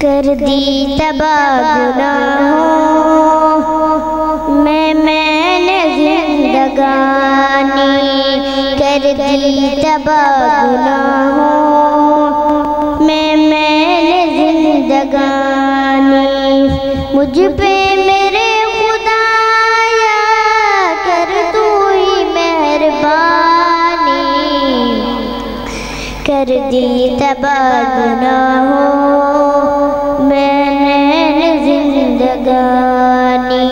کر دی تباہ گناہوں میں نے زندگانی، کر دی تباہ گناہوں میں نے زندگانی، مجھ پہ میرے خدایا کر تو ہی مہربانی، کر دی تباہ گناہوں میں نے زندگانی،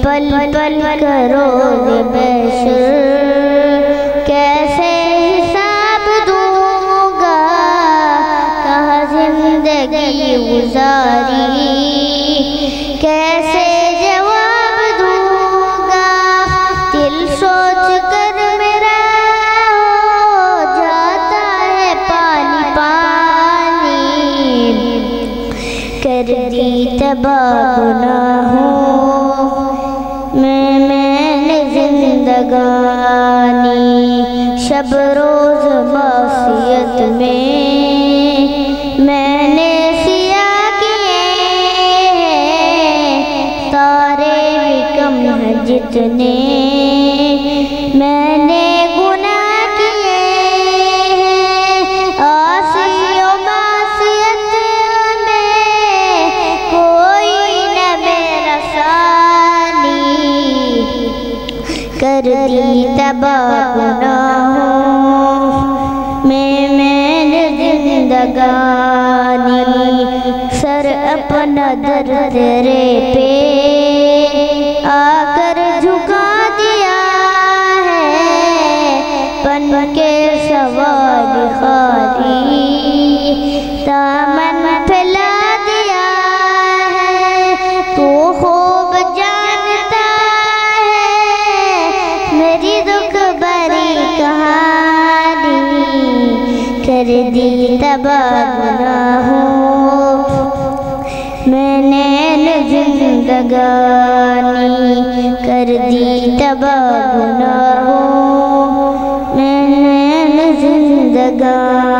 پل پل کرو بشر کیسے حساب دوں گا، کہاں زندگی گزاری کیسے جواب دوں گا، دل سوچ کر میرا ہو جاتا ہے پانی پانی، کر دی تباہ گناہوں میں نے زندگانی، شب روز معصیت میں نے سیاہ کیے ہیں، تارے بھی کم ہیں جتنے میں نے گناہ کیے ہیں، عاصی و معصیت میں کوئی نہ میرا ثانی، کر دی تباہ گناہوں میں نے زندگانی، سر اپنا در تیرے پہ آ کر جھکا دیا ہے، بن کے سوار خالی دامن پھیلا دیا ہے، تو خوب جانتا ہے میری دکھ بھری کہانی، کر دی تباہ گناہوں میں نے زندگانی، کر دی تباہ گناہوں میں نے زندگانی۔